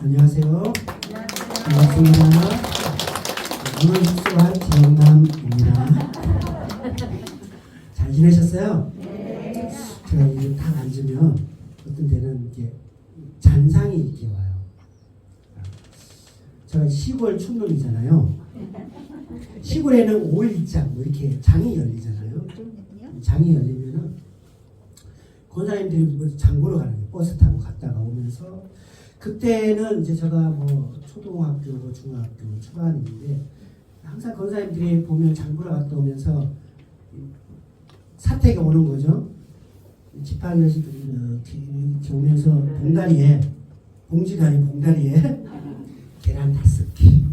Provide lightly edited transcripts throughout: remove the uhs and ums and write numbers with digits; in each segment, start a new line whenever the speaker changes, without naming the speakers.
안녕하세요. 반갑습니다. 오늘 숙소한 정남입니다. 잘 지내셨어요?
네.
제가 이렇게 딱 앉으면 어떤 때는 이렇게 잔상이 이렇게 와요. 제가 시골 촌놈이잖아요. 시골에는 5일장 뭐 이렇게 장이 열리잖아요. 장이 열리면은 권사님들이 뭐 장 보러 가는 거예요. 버스 타고 갔다가 오면서 그때는 이제 제가 뭐 초등학교, 중학교 초반인데 항상 권사님들이 보면 장 보러 갔다 오면서 사택에 오는 거죠. 지팡이들이 이렇게 오면서 봉다리에 봉다리에 계란 5개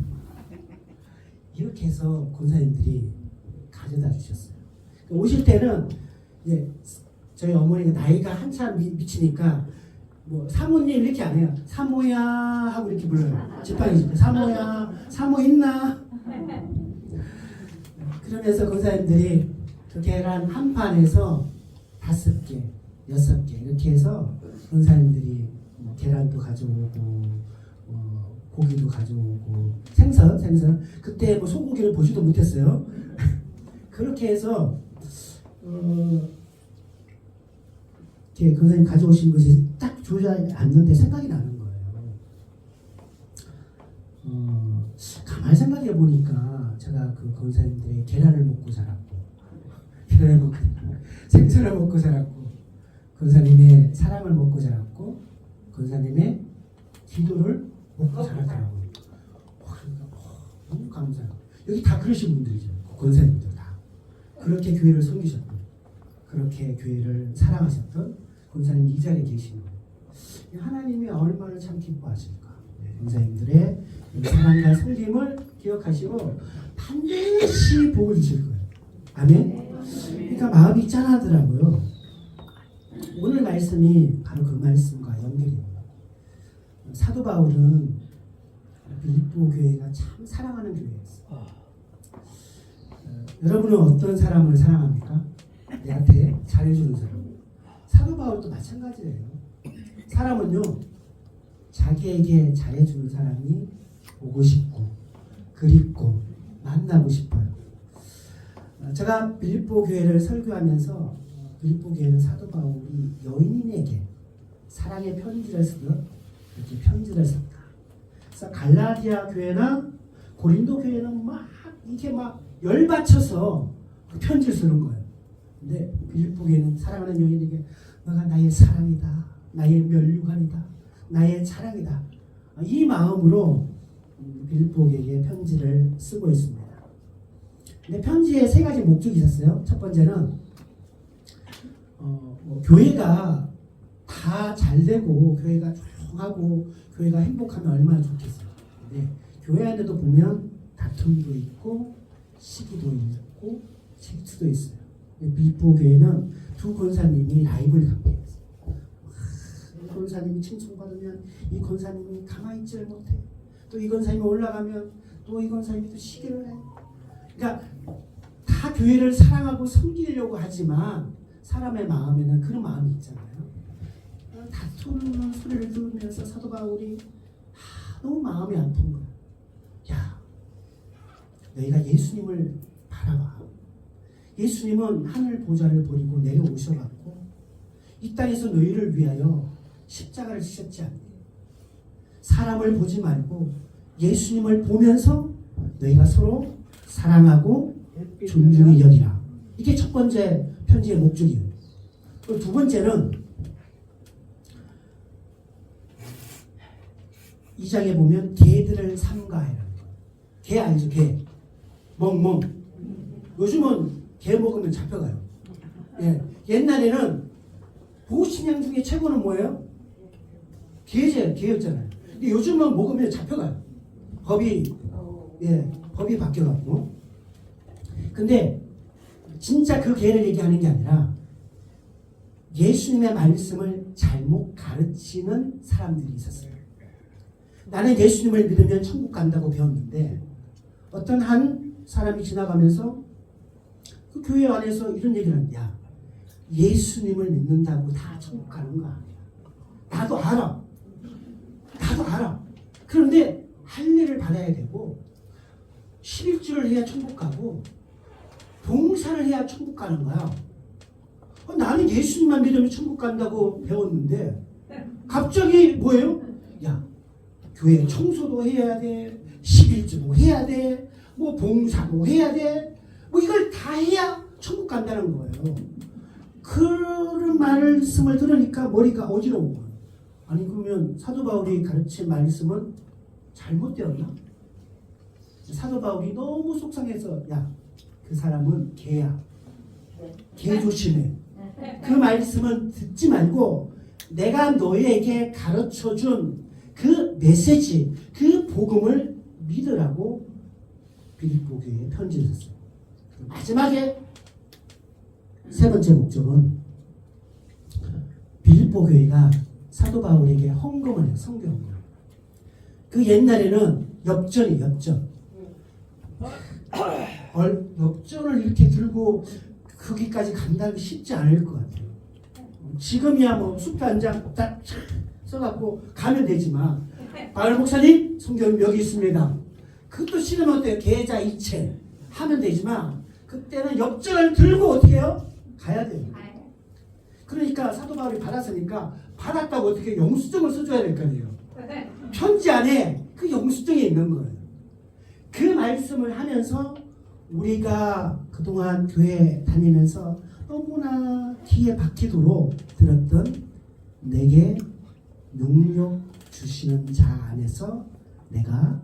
이렇게 해서 권사님들이 가져다 주셨어요. 오실 때는 이제 저희 어머니가 나이가 한참 미치니까 뭐 사모님 이렇게 안 해요. 사모야 하고 이렇게 불러요. 지팡이 사모야, 사모 있나? 그러면서 권사님들이 그 계란 한 판에서 5개, 6개 이렇게 해서 권사님들이 뭐 계란도 가져오고 고기도 가져오고 생선 그때 뭐 소고기를 보지도 못했어요. 그렇게 해서 이렇게 권사님 가져오신 것이 딱 주저앉는데 생각이 나는 거예요. 가만히 생각해 보니까 제가 그 권사님들의 계란을 먹고 자랐고 생선을 먹고 자랐고 권사님의 사랑을 먹고 자랐고 권사님의 기도를 먹고 자랐더라고요. 너무 감사해요. 여기 다 그러신 분들이죠. 권사님들 다 그렇게 교회를 섬기셨고 그렇게 교회를 사랑하셨던 권사님 이 자리에 계신 거예요. 하나님이 얼마나 참 기뻐하실까. 권사님들의 사랑과 섬김을 기억하시고 반드시 복을 주실 거예요. 아멘. 그러니까 마음이 짠하더라고요. 오늘 말씀이 바로 그 말씀과 연결입니다. 사도 바울은 빌립보 교회가 참 사랑하는 교회였어요. 여러분은 어떤 사람을 사랑합니까? 내한테 잘해주는 사람. 사도 바울도 마찬가지예요. 사람은요 자기에게 잘해주는 사람이 보고 싶고 그립고 만나고 싶어요. 제가 빌립보 교회를 설교하면서 빌립보 교회는 사도 바울이 여인에게 사랑의 편지를 쓰듯 이렇게 편지를 썼다. 그래서 갈라디아 교회나 고린도 교회는 막 이렇게 막 열받쳐서 그 편지를 쓰는 거예요. 근데 빌립보 교회는 사랑하는 여인에게 너가 나의 사랑이다, 나의 면류관이다, 나의 자랑이다. 이 마음으로 빌립보 교회에 편지를 쓰고 있습니다. 근데 편지에 3가지 목적이 있었어요. 첫 번째는 교회가 다 잘되고 교회가 조용하고 교회가 행복하면 얼마나 좋겠어요. 근데 교회 안에도 보면 다툼도 있고 시기도 있고 질투도 있어요. 빌립보 교회는 2 권사님이 라이벌 관계였어요. 이 권사님이 칭송받으면 이 권사님이 가만히 있지를 못해요. 또 이 권사님이 올라가면 또 이 권사님이 또 시기를 해요. 그러니까 다 교회를 사랑하고 섬기려고 하지만 사람의 마음에는 그런 마음이 있잖아요. 다투는 소리를 들으면서 사도 바울이 너무 마음이 아픈 거야. 야, 너희가 예수님을 바라봐. 예수님은 하늘 보좌를 버리고 내려오셔갖고 이 땅에서 너희를 위하여 십자가를 지셨지 않니? 사람을 보지 말고 예수님을 보면서 너희가 서로 사랑하고 존중히 여기라. 이게 첫 번째 편지의 목적이에요. 그리고 2번째는 2장에 보면 개들을 삼가해라는 거예요. 개 알죠? 개. 멍멍. 요즘은 개 먹으면 잡혀가요. 예. 옛날에는 보신양 중에 최고는 뭐예요? 개였잖아요. 근데 요즘은 먹으면 잡혀가요. 법이 바뀌어갖고. 근데 진짜 그 개를 얘기하는 게 아니라 예수님의 말씀을 잘못 가르치는 사람들이 있었어요. 나는 예수님을 믿으면 천국 간다고 배웠는데 어떤 한 사람이 지나가면서 그 교회 안에서 이런 얘기를 하는 거야. 예수님을 믿는다고 다 천국 가는 거 아니야. 나도 알아. 그런데 할 일을 받아야 되고 11조를 해야 천국 가고 봉사를 해야 천국 가는 거야. 나는 예수님만 믿으면 천국 간다고 배웠는데 갑자기 뭐예요? 야, 교회 청소도 해야 돼, 11조도 해야 돼, 뭐 봉사도 해야 돼, 뭐 이걸 다 해야 천국 간다는 거예요. 그런 말씀을 들으니까 머리가 어지러운 거예요. 아니 그러면 사도 바울이 가르친 말씀은 잘못되었나? 사도 바울이 너무 속상해서 야, 그 사람은 개야. 개 조심해. 그 말씀은 듣지 말고 내가 너희에게 가르쳐준 그 메시지, 그 복음을 믿으라고 빌립보 교회에 편지를 썼어요. 마지막에 세 번째 목적은 빌립보 교회가 사도 바울에게 헌금을 해요. 성교 헌금. 그 옛날에는 엽전이 엽전. 엽전을 이렇게 들고 거기까지 간다는 게 쉽지 않을 것 같아요. 지금이야 뭐 숲에 한 장 딱 써갖고 가면 되지만 바울 목사님 성경 여기 있습니다. 그것도 싫으면 어때요? 계좌 이체 하면 되지만 그때는 엽전을 들고 어떻게 해요? 가야 돼요. 그러니까 사도 바울이 받았으니까 받았다고 어떻게 영수증을 써줘야 될 거 아니에요. 편지 안에 그 영수증이 있는 거예요. 그 말씀을 하면서 우리가 그동안 교회 다니면서 너무나 귀에 박히도록 들었던 내게 능력 주시는 자 안에서 내가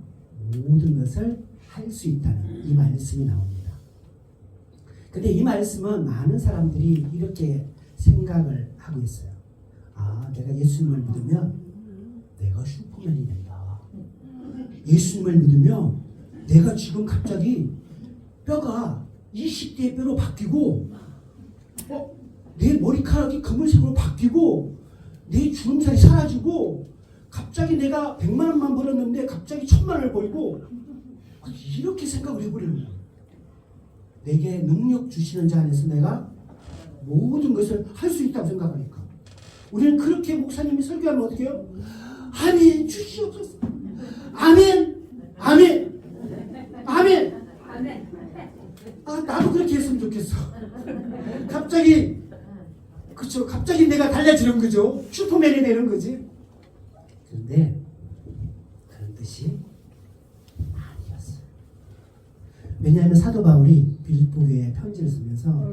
모든 것을 할 수 있다는 이 말씀이 나옵니다. 근데 이 말씀은 많은 사람들이 이렇게 생각을 하고 있어요. 아, 내가 예수님을 믿으면 내가 슈퍼맨이 된다. 예수님을 믿으면 내가 지금 갑자기 뼈가 20대의 뼈로 바뀌고 내 머리카락이 검은색으로 바뀌고 내 주름살이 사라지고 갑자기 내가 100만 원만 벌었는데 갑자기 1000만 원을 벌고 이렇게 생각을 해버리는 거예요. 내게 능력 주시는 자 안에서 내가 모든 것을 할 수 있다고 생각하니까 우리는 그렇게 목사님이 설교하면 어떻게 해요? 아멘 주시옵소서. 아멘 아멘 아멘. 아, 나도 그렇게 했으면 좋겠어. 갑자기 그렇죠. 갑자기 내가 달라지는 거죠. 슈퍼맨이 되는 거지. 그런데 그런 뜻이 아니었어요. 왜냐하면 사도 바울이 빌립보 교회에 편지를 쓰면서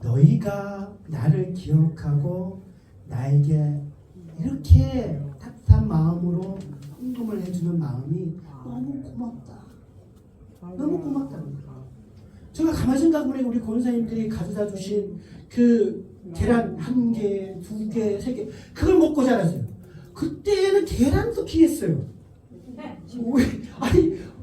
너희가 나를 기억하고 나에게 이렇게 따뜻한 마음으로 헌금을 해주는 마음이 너무 고맙다. 너무 고맙다는 거예요. 제가 가만히 생각해보니 우리 권사님들이 가져다 주신 그 계란 1개, 2개, 3개 그걸 먹고 자랐어요. 그때는 계란도 귀했어요.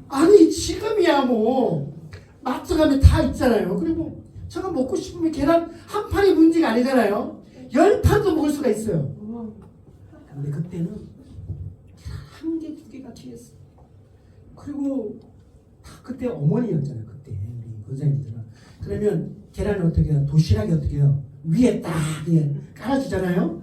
아니 지금이야 뭐 마트 가면 다 있잖아요. 그리고 제가 먹고 싶으면 계란 한 판이 문제가 아니잖아요. 10판도 먹을 수가 있어요. 근데 그때는 계란 1개, 2개가 귀했어요. 그리고 다 그때 어머니였잖아요. 그때 우리 권사님들은. 그러면 계란을 어떻게 해요? 도시락이 어떻게 해요? 위에 딱 깔아주잖아요.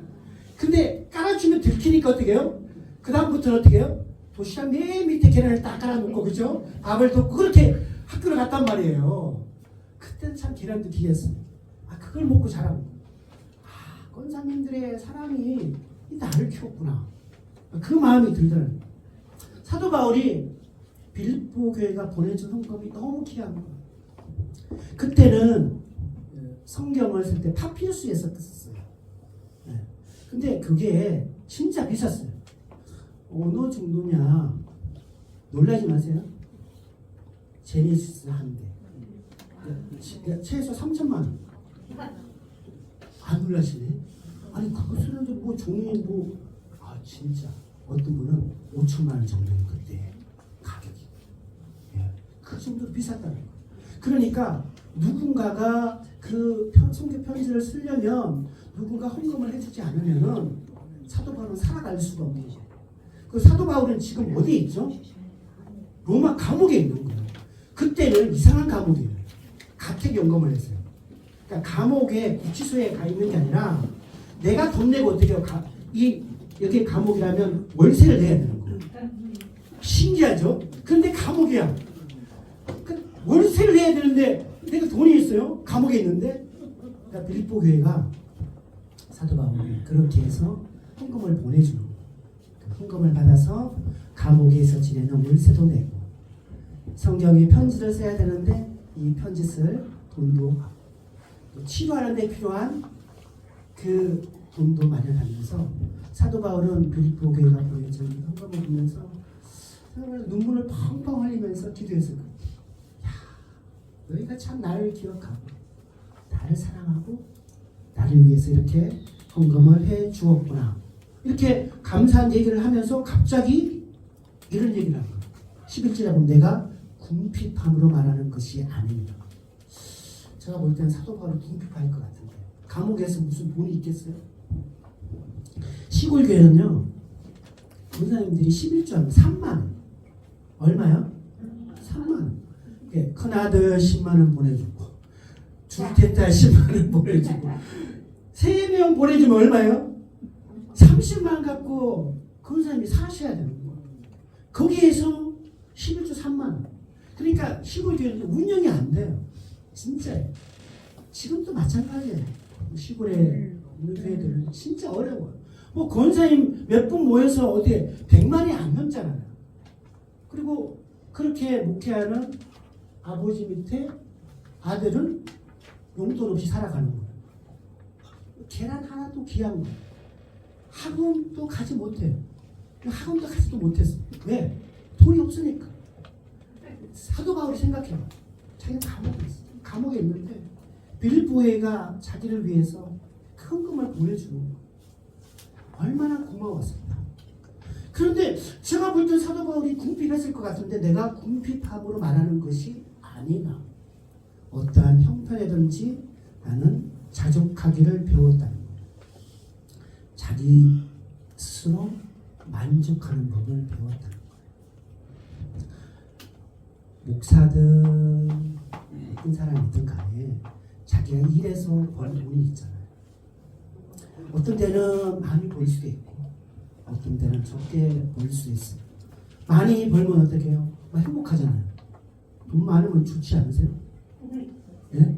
근데 깔아주면 들키니까 어떻게 해요? 그 다음부터는 어떻게 해요? 도시락 맨 밑에 계란을 딱 깔아놓고 그죠? 밥을 덮고 그렇게 학교를 갔단 말이에요. 그때는 참 계란도 귀했어요. 아 그걸 먹고 자라고. 아 권사님들의 사랑이 나를 키웠구나. 그 마음이 들더라고요. 사도 바울이 빌립보 교회가 보내준 헌금이 너무 귀한 거예요. 그때는 성경을 쓸 때 파피루스에 썼어요. 근데 그게 진짜 비쌌어요. 어느 정도냐 놀라지 마세요. 제네시스 한 대. 최소 3천만 원. 안 놀라시네. 아니 그것은 뭐 종이 뭐 아 진짜 어떤 분은 5천만 원 정도예요 그때 가격이. 예. 그 정도로 비쌌다는 거예요. 그러니까 누군가가 그 성경 편지를 쓰려면 누군가 헌금을 해주지 않으면은 사도 바울은 살아갈 수가 없는 거예요. 그 사도 바울은 지금 어디에 있죠? 로마 감옥에 있는 거예요. 그때는 이상한 감옥이에요. 가택 연금을 했어요. 그러니까 감옥에 구치소에 가 있는 게 아니라 내가 돈 내고 어떻게 해요? 여기 감옥이라면 월세를 내야 되는 거예요. 신기하죠? 그런데 감옥이야. 월세를 내야 되는데 내가 돈이 있어요? 감옥에 있는데. 그러니까 빌립보 교회가 사도 바울이 그렇게 해서 헌금을 보내주는 거예요. 그 헌금을 받아서 감옥에서 지내는 월세도 내고, 성경에 편지를 써야 되는데 이 편지 쓸 돈도 치료하는 데 필요한 그 돈도 마련하면서 사도 바울은 빌립보 교회가 보내준 헌금을 보면서 눈물을 펑펑 흘리면서 기도했을 거예요. 야, 너희가 참 나를 기억하고 나를 사랑하고 나를 위해서 이렇게 헌금을 해 주었구나. 이렇게 감사한 얘기를 하면서 갑자기 이런 얘기를 한 거예요. 11절에 보면 내가 궁핍함으로 말하는 것이 아닙니다. 제가 볼 때는 사도 바울이 궁핍할 것 같은데, 감옥에서 무슨 돈이 있겠어요? 시골 교회는요, 권사님들이 11조 하면 3만 원. 얼마요? 3만 원. 큰아들 10만 원 보내주고, 둘째 딸 10만 원 보내주고, 3명 보내주면 얼마요? 30만 원 갖고 권사님이 사셔야 되는 거예요. 거기에서 11조 3만 원. 그러니까 시골 교회는 운영이 안 돼요. 진짜예요. 지금도 마찬가지예요. 시골에 있는 교회들은 진짜 어려워요. 뭐 권사님 몇 분 모여서 어디에 100만이 안 넘잖아요. 그리고 그렇게 목회하는 아버지 밑에 아들은 용돈 없이 살아가는 거예요. 계란 하나도 귀한 거예요. 학원도 가지 못해요. 학원도 가지도 못했어요. 왜? 돈이 없으니까. 사도 바울이 생각해요. 자기는 감옥에 있어요. 감옥에 있는데 빌립보 교회가 자기를 위해서 큰 금을 보내주는 거예요. 얼마나 고마웠을까. 그런데 제가 볼 때 사도 바울이 궁핍했을 것 같은데, 내가 궁핍함으로 말하는 것이 아니다. 어떠한 형편이든지 나는 자족하기를 배웠다는 거예요. 자기 스스로 만족하는 법을 배웠다는 거예요. 목사든 어떤 사람이든 간에 자기가 일해서 번 돈이 있잖아요. 어떤 때는 많이 벌 수도 있고 어떤 때는 적게 벌 수 있어요. 많이 벌면 어떻게 해요? 행복하잖아요. 돈 많으면 좋지 않으세요? 예?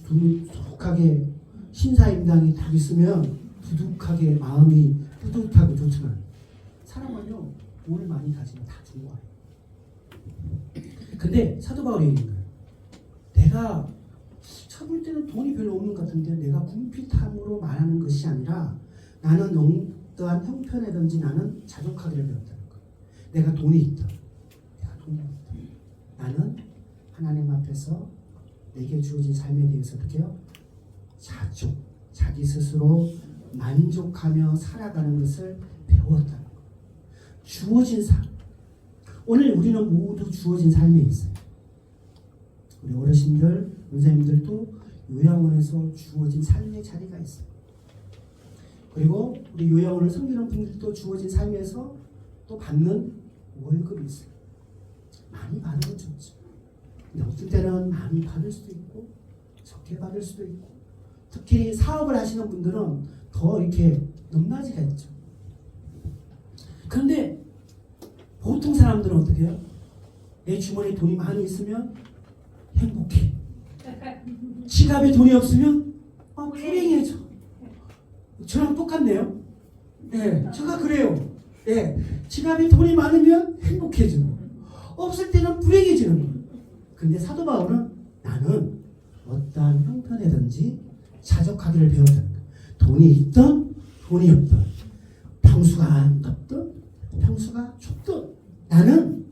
돈이 촉하게 신사임당이 딱 있으면 부득하게 마음이 뿌듯하고 좋잖아요. 사람은요, 돈을 많이 가지면 다 좋아요. 근데 사도 바울이 얘기한 거예요. 내가 쳐볼 때는 돈이 별로 없는 것 같은데 내가 궁핍함으로 말하는 것이 아니라 나는 어떠한 형편이든지 나는 자족하기를 배웠다는 거예요. 내가 돈이 있다. 나는 하나님 앞에서 내게 주어진 삶에 대해서 어떻게 해요? 자기 스스로 만족하며 살아가는 것을 배웠다는 거예요. 주어진 삶. 오늘 우리는 모두 주어진 삶에 있어요. 우리 어르신들, 원사님들도 요양원에서 주어진 삶의 자리가 있어요. 그리고 우리 요양원을 섬기는 분들도 주어진 삶에서 또 받는 월급이 있어요. 많이 받으면 좋죠. 근데 어떤 때는 많이 받을 수도 있고 적게 받을 수도 있고, 특히 사업을 하시는 분들은 더 이렇게 높낮이가 있죠. 그런데 보통 사람들은 어떻게 해요? 내 주머니에 돈이 많이 있으면 행복해. 지갑에 돈이 없으면 불행해져. 저랑 똑같네요. 네, 제가 그래요. 네, 지갑에 돈이 많으면 행복해지고 없을 때는 불행해지는 거예요. 근데 사도 바울은 나는 어떠한 형편이든지 자족하기를 배웠다는 거예요. 돈이 있든 돈이 없든, 평수가 안 덥든 평수가 좁든 나는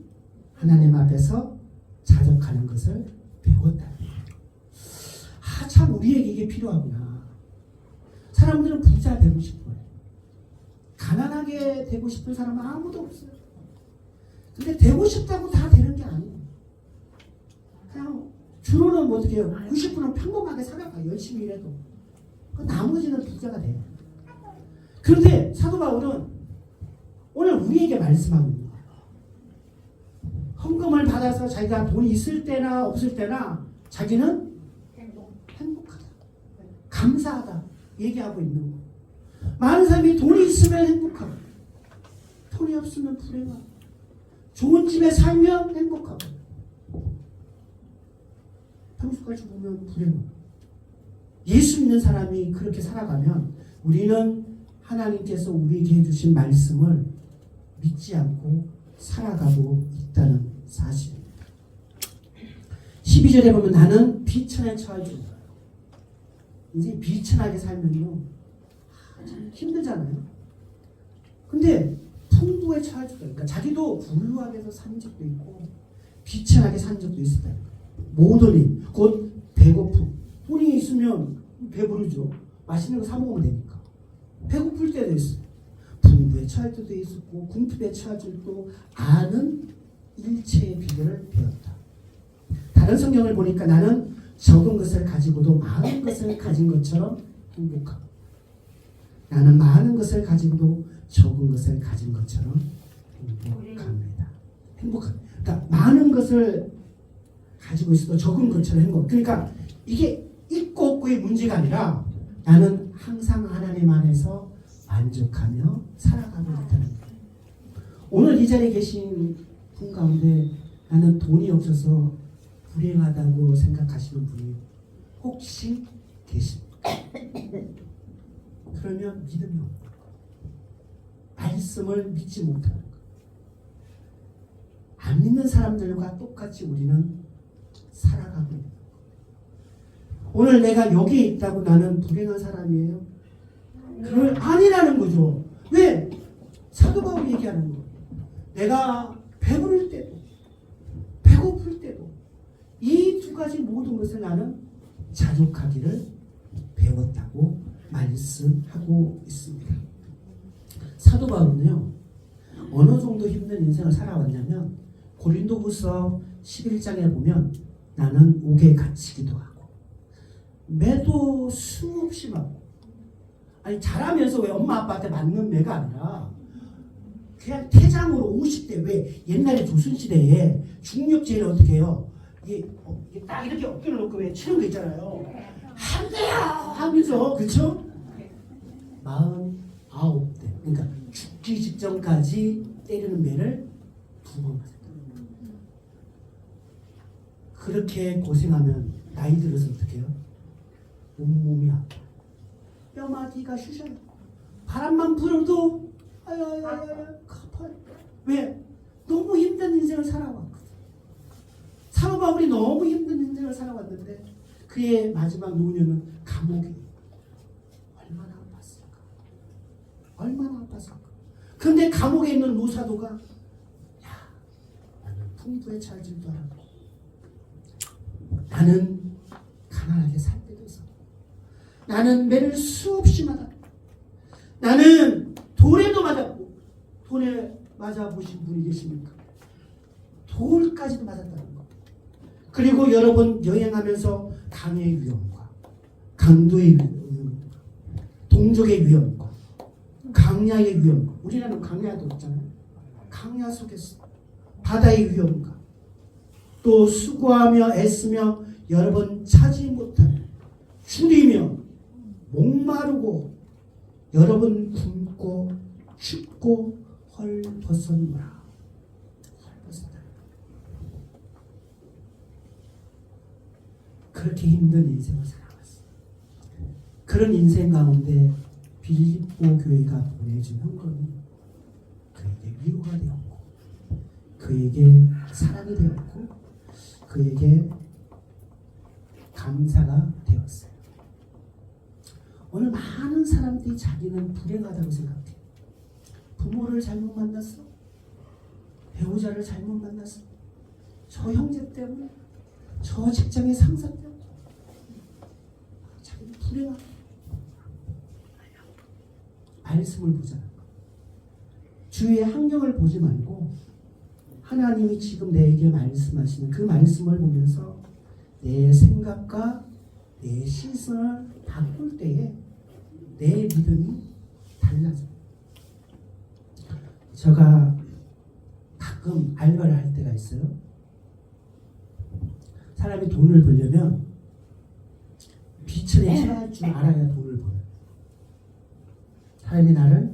하나님 앞에서 자족하는 것을 배웠다는 거예요. 참 우리에게 이게 필요하구나. 사람들은 부자 되고 싶어요. 가난하게 되고 싶은 사람은 아무도 없어요. 근데 되고 싶다고 다 되는 게 아니에요. 그냥 주로는 뭐 어떻게 해요? 90%는 평범하게 살아가. 열심히 일해도. 나머지는 부자가 돼요. 그런데 사도 바울은 오늘 우리에게 말씀하고 있는 거예요. 헌금을 받아서 자기가 돈이 있을 때나 없을 때나 자기는 행복하다, 감사하다 얘기하고 있는 거예요. 많은 사람이 돈이 있으면 행복하고 돈이 없으면 불행하고 좋은 집에 살면 행복하고 평소까지 보면 불행하고 예수 믿는 사람이 그렇게 살아가면 우리는 하나님께서 우리에게 해주신 말씀을 믿지 않고 살아가고 있다는 사실입니다. 12절에 보면 나는 비천에 처할 줄 알아요. 이제 비천하게 살면요 참 힘들잖아요. 근데 풍부에 처할 줄 알아요. 그러니까 자기도 부유하게 산 적도 있고 비천하게 산 적도 있을 거예요. 모든 일, 곧 배고픔. 돈이 있으면 배부르죠. 맛있는 거 사 먹으면 되니까. 배고플 때도 있어요. 풍부에 처할 때도 있었고 궁핍에 처할 줄도 아는 일체의 비결을 배웠다. 다른 성경을 보니까 나는 적은 것을 가지고도 많은 것을 가진 것처럼 행복하고 나는 많은 것을 가지고도 적은 것을 가진 것처럼 행복합니다. 행복합니다. 그러니까 많은 것을 가지고 있어도 적은 것처럼 행복. 그러니까 이게 있고 없고의 문제가 아니라 나는 항상 하나님 안에서 만족하며 살아가고 있다는 거예요. 오늘 이 자리에 계신 분 가운데 나는 돈이 없어서 불행하다고 생각하시는 분이 혹시 계십니까? 그러면 믿음이 없는 거예요. 말씀을 믿지 못하는 거예요. 안 믿는 사람들과 똑같이 우리는 살아가고 있는 거예요. 오늘 내가 여기에 있다고 나는 불행한 사람이에요? 그걸 아니라는 거죠. 왜? 사도 바울이 얘기하는 거예요. 내가 배부를 때도 배고플 때도 이 두 가지 모든 것을 나는 자족하기를 배웠다고 말씀하고 있습니다. 사도 바울은요 어느 정도 힘든 인생을 살아왔냐면 고린도후서 11장에 보면 나는 옥에 갇히기도 하고 매도 수없이 맞고 아니 자라면서 왜 엄마 아빠한테 맞는 매가 아니라 그냥 태장으로 50대 왜 옛날에 조선시대에 중력제를 어떻게 해요? 이게 딱 이렇게 어깨를 놓고 왜 치는 거 있잖아요. 한 대야 하면서 그쵸? 49대 그러니까 죽기 직전까지 때리는 매를 2번 맞았다. 그렇게 고생하면 나이 들어서 어떻게 해요? 온몸이 아파. 뼈마디가 쑤셔요. 바람만 불어도 아야야야 아파요. 왜? 너무 힘든 인생을 살아왔거든. 사도 바울이 너무 힘든 인생을 살아왔는데 그의 마지막 노년은 감옥에 얼마나 아팠을까? 얼마나 아팠을까? 그런데 감옥에 있는 노사도가 야 나는 풍부에 잘 줄도 알았고 나는 가난하게 살 때도 있었고 나는 매를 수없이 맞았고 나는 돌에도 맞았고 돌에 맞아보신 분이 계십니까? 돌까지도 맞았다는 거. 그리고 여러분 여행하면서 강의 위험과 강도의 위험과 동족의 위험과 강야의 위험과 우리나라는 강야도 없잖아요. 강야 속에서 바다의 위험과 또 수고하며 애쓰며 여러분 차지 못하는 줄이며 목마르고 여러분 굶고 춥고 헐벗었노라. 헐벗었다. 그렇게 힘든 인생을 살아갔어. 그런 인생 가운데 빌립보 교회가 보내준 헌금이 그에게 위로가 되었고 그에게 사랑이 되었고 그에게 감사가 되었어요. 오늘 많은 사람들이 자기는 불행하다고 생각해. 부모를 잘못 만났어. 배우자를 잘못 만났어. 저 형제 때문에. 저 직장의 상사 때문에. 자기는 불행하다. 말씀을 보자는 거. 주위의 환경을 보지 말고 하나님이 지금 내게 말씀하시는 그 말씀을 보면서 내 생각과 내 시선을 바꿀 때에 내 믿음이 달라져요. 제가 가끔 알바를 할 때가 있어요. 사람이 돈을 벌려면 비천에 처할 줄 알아야 돈을 벌어요. 사람이 나를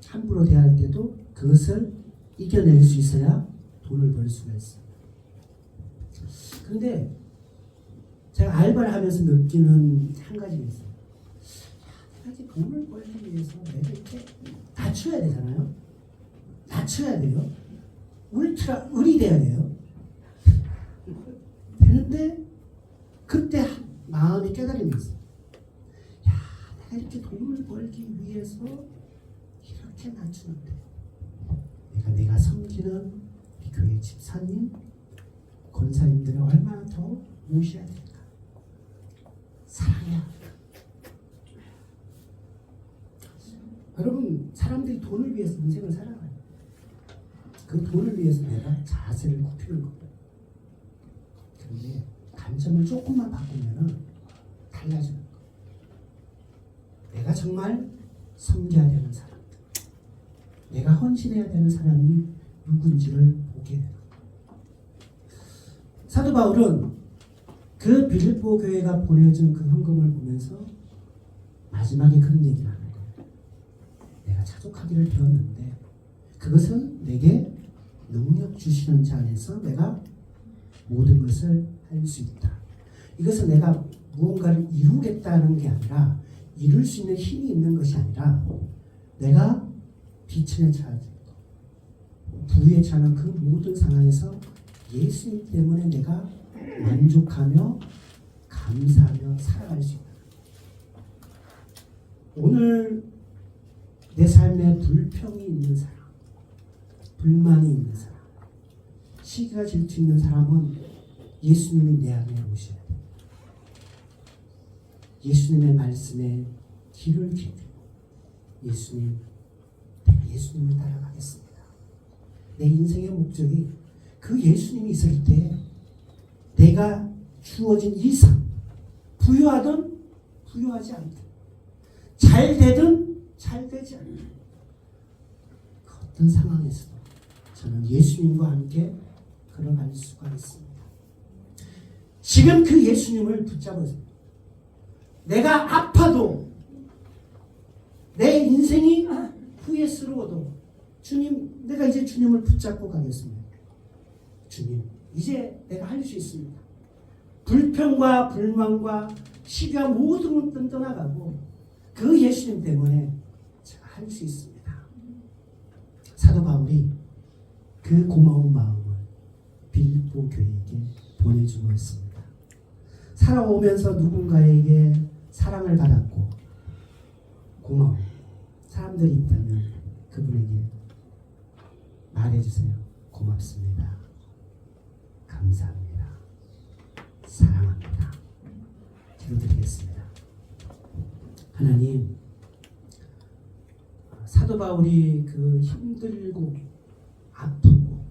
함부로 대할 때도 그것을 이겨낼 수 있어야 돈을 벌 수가 있어요. 그런데 제가 알바를 하면서 느끼는 한 가지가 있어요. 내가 이제 돈을 벌기 위해서 내가 이렇게 낮춰야 되잖아요. 낮춰야 돼요. 을이 돼야 돼요. 되는데 그때 마음의 깨달음이 있어요. 야, 내가 이렇게 돈을 벌기 위해서 이렇게 낮추는데 내가 섬기는 우리 교회 집사님, 권사님들을 얼마나 더 모셔야 될까? 사랑해야 할까? 여러분, 사람들이 돈을 위해서 인생을 살아가요. 그 돈을 위해서 내가 자세를 굽히는 거예요. 그런데 관점을 조금만 바꾸면 달라지는 거예요. 내가 정말 섬겨야 되는 사람, 내가 헌신해야 되는 사람이 누군지를 보게 되는 거예요. 사도 바울은 그 빌립보 교회가 보내준 그 헌금을 보면서 마지막에 그런 얘기를 하는 거예요. 내가 자족하기를 배웠는데 그것은 내게 능력 주시는 자 안에서 내가 모든 것을 할 수 있다. 이것은 내가 무언가를 이루겠다는 게 아니라 이룰 수 있는 힘이 있는 것이 아니라 내가 비천에 처하고 부에 처하는 그 모든 상황에서 예수님 때문에 내가 만족하며 감사하며 살아갈 수 있다. 오늘 내 삶에 불평이 있는 사람, 불만이 있는 사람, 시기가 질투 있는 사람은 예수님이 내 안에 오셔야 돼. 예수님의 말씀에 귀를 기울이고 예수님, 내가 예수님을 따라가겠습니다. 내 인생의 목적이 그 예수님이 있을 때 내가 주어진 이상, 부유하든 부유하지 않든, 잘 되든 잘 되지 않든 그 어떤 상황에서도 저는 예수님과 함께 걸어갈 수가 있습니다. 지금 그 예수님을 붙잡으세요. 내가 아파도 내 인생이 후회스러워도 주님, 내가 이제 주님을 붙잡고 가겠습니다. 주님, 이제 내가 할 수 있습니다. 불평과 불만과 시기와 모든 건 떠나가고 그 예수님 때문에 제가 할 수 있습니다. 사도 바울이 그 고마운 마음을 빌립보 교회에게 보내주고 있습니다. 살아오면서 누군가에게 사랑을 받았고 고마운 사람들이 있다면 그분에게 말해주세요. 고맙습니다. 감사합니다. 사랑합니다. 기도드리겠습니다. 하나님, 사도 바울이 그 힘들고 아프고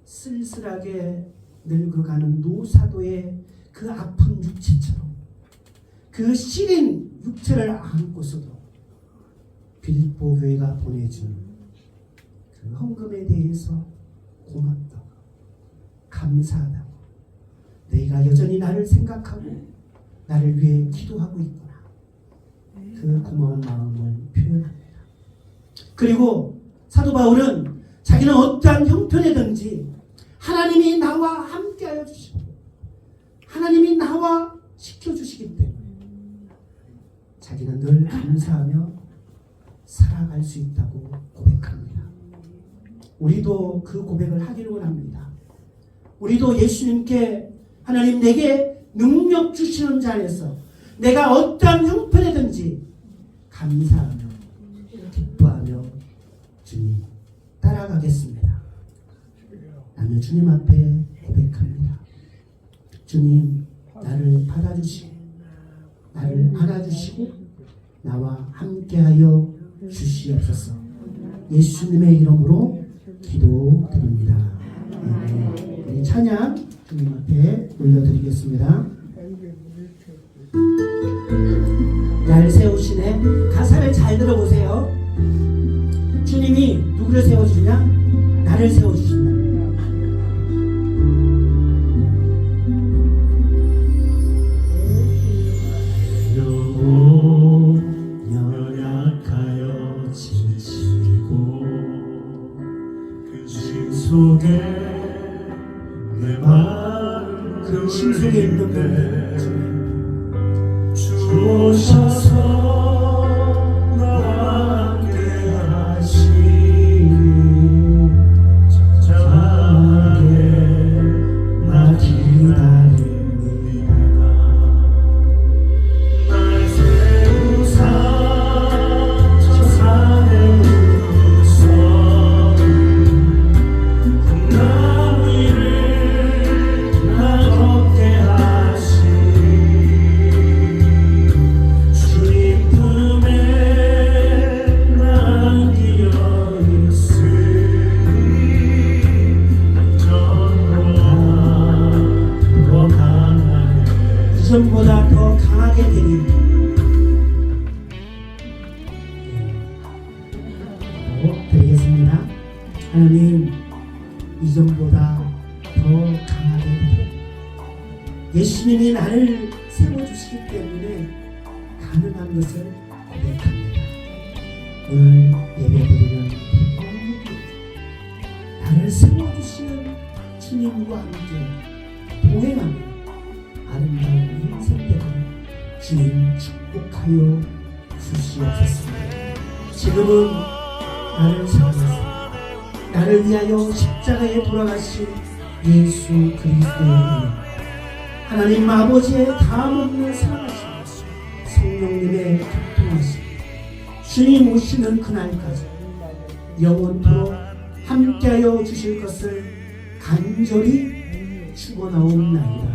쓸쓸하게 늙어가는 노사도의 그 아픈 육체처럼 그 시린 육체를 안고서도 빌립보 교회가 보내준 그 헌금에 대해서 고맙다고, 감사하다고, 내가 여전히 나를 생각하고 나를 위해 기도하고 있구나, 그 고마운 마음을 표현합니다. 그리고 사도 바울은 자기는 어떠한 형편이든지 하나님이 나와 함께하여 주시고 하나님이 나와 지켜주시기 때문에 자기는 늘 감사하며 살아갈 수 있다고 고백합니다. 우리도 그 고백을 하기를 원합니다. 우리도 예수님께 하나님, 내게 능력 주시는 자 안에서 내가 어떠한 형편이든지 감사하며 기뻐하며 주님 따라가겠습니다. 나는 주님 앞에 고백합니다. 주님, 나를 받아주시고 나를 안아주시고 나와 함께하여 주시옵소서. 예수님의 이름으로 기도드립니다. 우리 찬양 주님 앞에 올려드리겠습니다. 날 세우시네. 가사를 잘 들어보세요. 주님이 누구를 세워주시냐? 나를 세워주신다.
연약하여 지치고 그 속에 내 마음
그 심속에 있는
그리는데
분들
주셔서 나와 함께 하시니 잠잠하게 나 기다립니다. 날 세우사 저 산에 우선 나 위를 나 걷게 하시니 주님 품에 나 안기어 있으니 전보다 더 강하게
이전보다 더 강하게 되리. 드리겠습니다. 하나님, 이전보다 더 강하게 되리. 예수님이 나를 세워주시기 때문에 가능한 것을 고백합니다. 오늘 예배드리는 나를 세워주시는 주님과 함께 동행하며 아름다운 인생대로 주님 축복하여 주시옵소서. 지금은 나를 사랑하사 나를 위하여 십자가에 돌아가신 예수 그리스도의 이름, 하나님 아버지의 다함없는 사랑하심, 성령님의 교통하심, 주님 오시는 그날까지 영원토록 함께하여 주실 것을 간절히 축원하옵나이다.